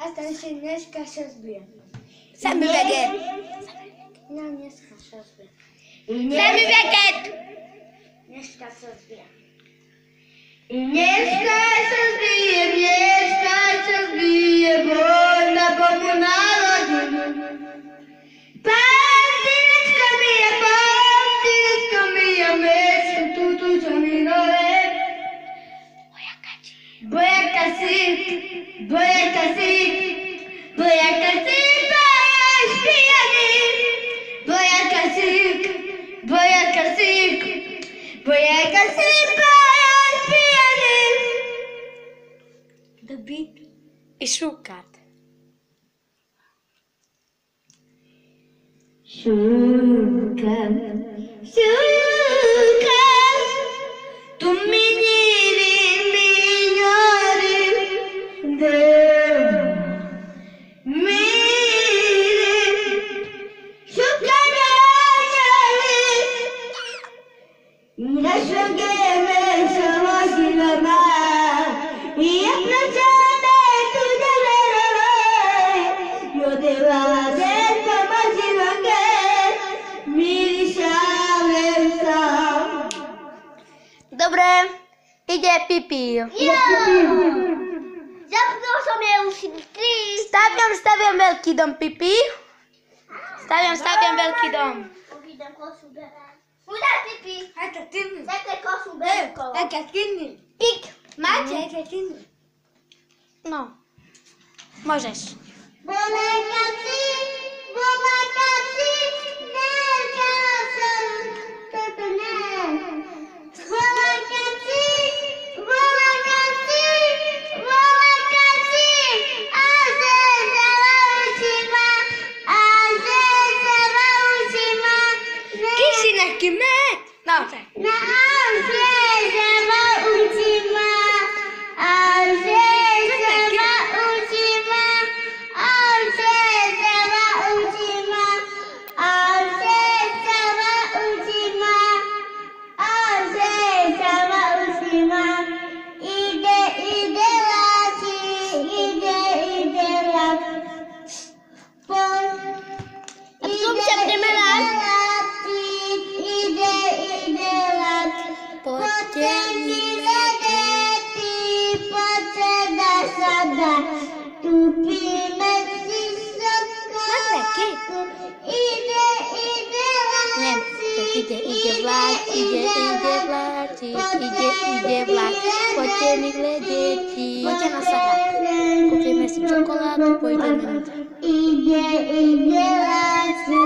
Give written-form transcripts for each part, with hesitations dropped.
A takže dneska sa zbije. Szemüveget. No, dneska sa zbije. Szemüveget. Dneska sa zbije. Dneska sa zbije, voľna Bohu narodinu. Pántinecko bije, mesto, tu čo mi nové. Bojaka si, pájaš pijany. Bojaka si, pájaš pijany. The beat. I šúkat. Šúkam, tu mi mignori, Dobre, ide Pipi. Zapnul som je už 3. Staviam veľký dom, Pipi. Staviam veľký dom. Idem kosu berať. Udaj, Pipi. Hajte, tými. Zate kosu berem kolo. Hajte, tými. Pik. Máte, hajte, tými. No, môžeš. Volakaci, nečasem, toto ne. Volakaci, a že sa naučima, Ký si nejaký med? Naozaj. na že sa naučima, a že sa naučima, a že sa naučima, a že sa naučima, a že sa naučima. Ide láči, ide láči. A tu sa budeme láčiť, ide láči. Poďte mi Deti, poďte na sada, tupíme si Matmeky? sokolátku. Ide Nie, tak ide vláč, ide vláč. Poďte mi deti. Poďte na sada. Kúpime si čokoládu, pôjdeme na to. Ide láči,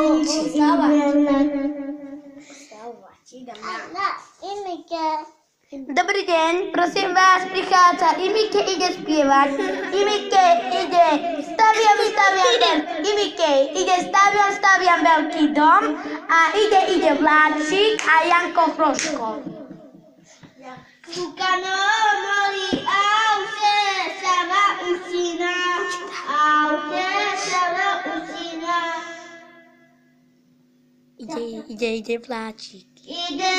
Dobrý deň, prosím vás, prichádza Imike ide spievať. Imike ide, staviam veľký dom a ide vláčik a Janko Hroško. Sukano mori aute sama usina, Ide vláčik. ide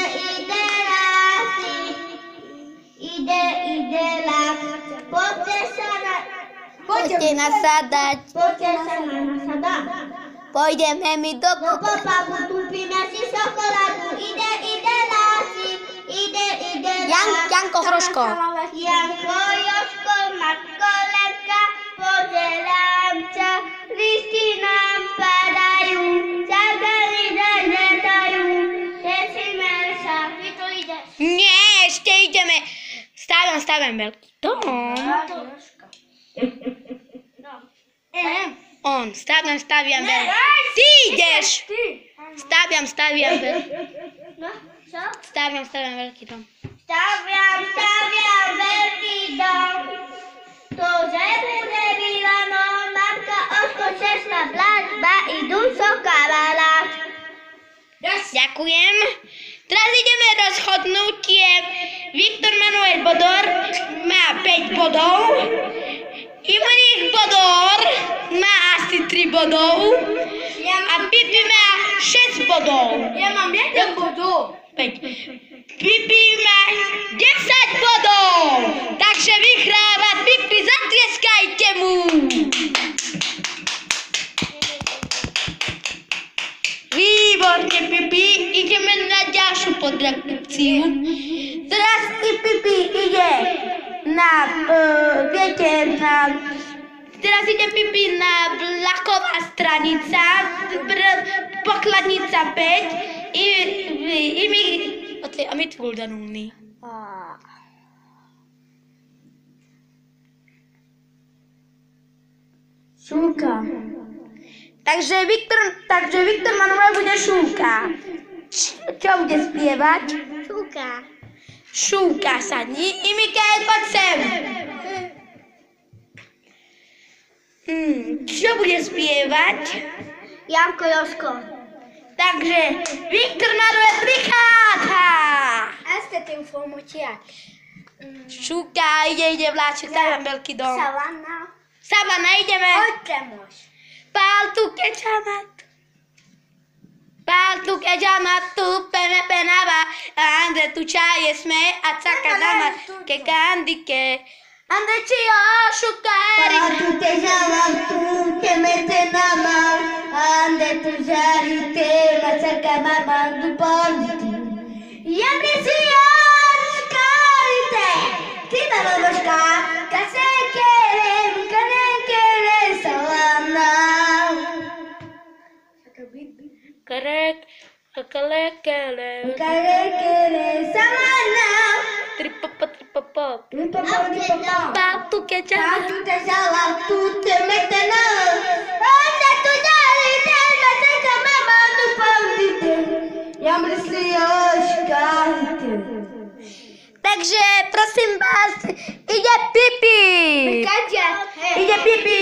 láči, Poďte nasadať. poďte sa nasadať. Pôjdeme mi do Do popagu tupíme si sokoládu, ide láči, ide láči. Janko Hroško. Janko, Jožko, Matko, Lepka, pozerám ťa, listy nám padajú, čakali letajú, tešíme sa, ty tu ideš. Nie, ešte ideme. Staviam veľký dom. On, staviam veľký. Ty ideš. Staviam veľký. No, čo? Staviam veľký dom. Staviam veľký dom, to, že bude Milano, matka, osko, sestra, bratba, idú sokávala. Ďakujem. Teraz ideme rozhodnutie. Viktor Manuel Bodor má 5 bodov. Imonik Bodor má asi 3 bodov. A Pipi má 6 bodov. Ja mám 1 bodu. 5. Pipi má 10 bodov. Takže vyhráva Pipi, zatlieskajte mu. Výborne, Pipi. Ideme na ďalšiu podrepetíciu. Teraz Pipi ide na, teraz ide Pipi na vlaková stranica, pokladnica 5 a mit tanulni? Šulka. Takže Viktor Manuel bude šulka. Čo bude spievať? Šulka sadni. I Mikael, poď sem. Čo bude spievať? Janko Joško. Takže Viktor Manuel prichádza. Asta tem formotiak. Šulka ide vláček, tam veľký dom. Savana, ideme. Očemoš. Paltu kejamat tu penava ande tu čaje sme a cakadama ke kandike ande čio šukari Paltu kejamat tu kemetenama ande tu žarite macakadama du politi. Jemni si škarite. Kita baboška kase kerem savana. Kerek, kele, Savana. tripapa. Paltu kejamat. Paltu kejamat tu kemetenama ande tu žarite macakadama du politi. Jemni si škarite. Takže prosím vás, ide Pipi. Ide Pipi.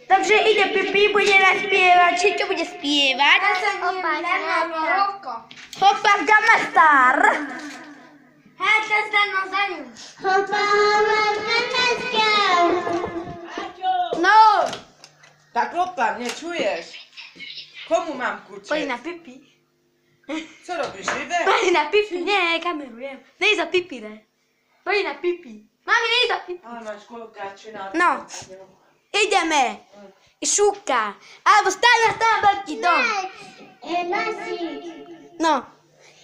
Takže ide Pipi, bude naspievať. Čo bude spievať? Hopa Gamastar. No. Tak opa, nie czujesz? Komu mam kuczyć? Poď na Pipi. Co robisz, Idę? Poď na Pipi. Nie, kamerujem. Nej za Pipi, ne. Poď na Pipi. Mami, nej za Pipi. A masz kolkaczy na... No. Ideme. I šúka. Alebo staň na tam veľký dom. No.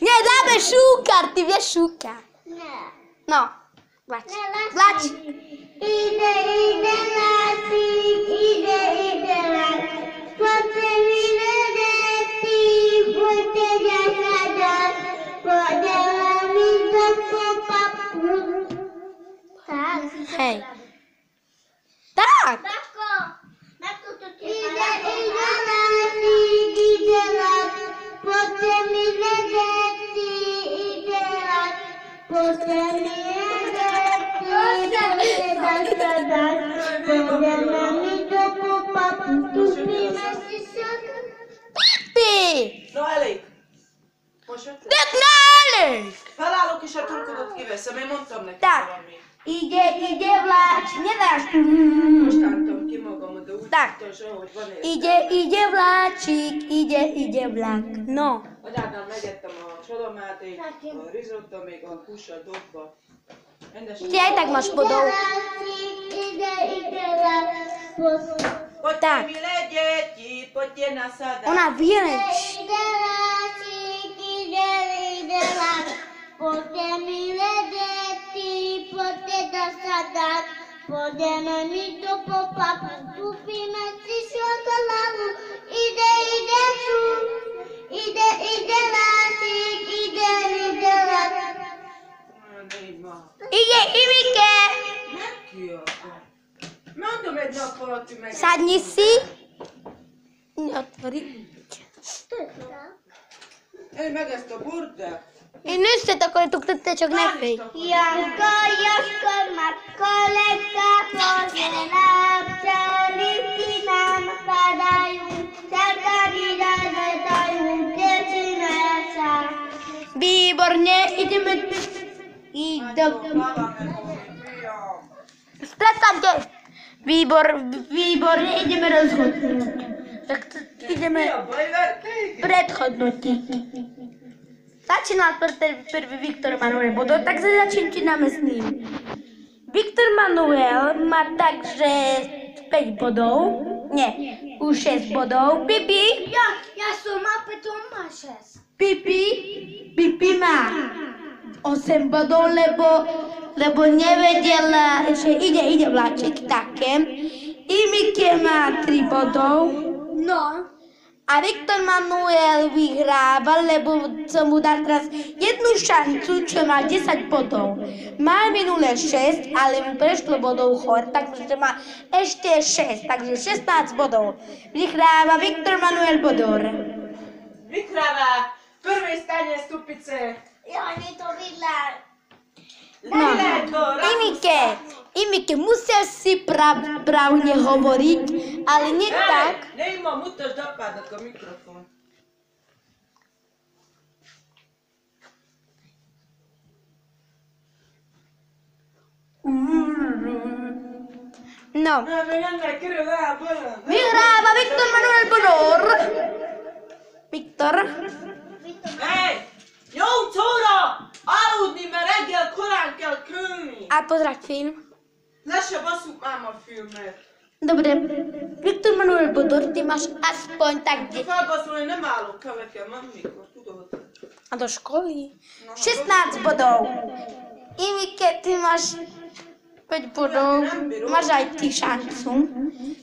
Nie, dáme šúkar, ty vieš šúka. No. Vlač. Ide lasík, ide las. Poďte mi vedeti, poďte ďasadať. Poďte mi do popapu. Tak. Hej. Tak. Ide lasík, ide las. Poďte mi vedeti, ide las. Poďte mi vedeti, poďte ďasadať. Poďte mi do popapu. Tupíme si šoku. Pipi. No elég. Most jöttél? Tak na elég. Felállok és a turkodat kiveszem, én mondtam neki Tak. valamit. Ide vláč. Nedáš tu. Most álltam ki magam, de úgy Tak. tudtam, hogy van egy... Ide vláčik, ide vlak. No. Anyádnál megettem a csalamátét, a risotto, még a hússal dobva. Rendesen... Ty aj tak máš podol. Ide las. Poďte Tak. milé deti, poďte na sadák. Ona vyleč. Ide lasík, ide las. Poďte mi vedeti, poďte dosadať. Poďme mi do popapu, kúpime si šokoládu. Ide šúk, ide lasík, ide las. Négy ma. Ide Ivike. Megkiadom. Mondom egy nap alatt, hogy meg... Sadni si. Otvori. Ej, meg ezt a burdát. I nyt se to, kun tečok nefej. Janko, Joško, Matko, Leka, pozdravca, listy nám padajú, čakali zadajú, tečíme sa. Výborne, ideme. Prestaňte. Výborne, ideme rozhodnúť. Tak ideme predhodnotiť. Začínal prvý Viktor Manuel Bodo, tak začíname s ním. Viktor Manuel má takže 5 bodov. Nie, už 6 bodov. Pipi? Ja som má, Petr má 6. Pipi má 8 bodov, lebo nevedela, že ide vláčik také. Imike má 3 bodov. No. A Viktor Manuel vyhráva, lebo som mu dal teraz jednu šancu, čo má 10 bodov. Má minulé 6, ale mu prešlo bodov chor, takže má ešte 6, takže 16 bodov. Vyhráva Viktor Manuel Bodor. Vyhráva v prvej stane stupice. Ja, nie to vidla. No, Imike, musel si právne hovoriť, ale nie tak. Neimo, mutaš dopadať do mikrofón. No. Vyhráva Viktor Manuel Bodor. Viktor. Hej! 8 óra! Aludni, mert reggel korán kell kelni! A pozerať film. Le se basszuk már a filmet. Dobre. Viktor Manuel Bodor, ty máš aspoň tak... Ha felbaszolni nem állok kövekkel, nem mikor, tudod. A do školy? 16 bodov. Imike, ty máš 5 bodov. Máš aj ty šancu.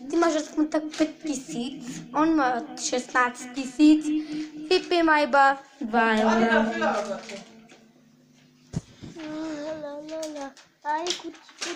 Ty máš aspoň tak 5000. On má 16 000. Pipi má iba 2 Addig eur. a fülhallgatom. Ay, kucsi.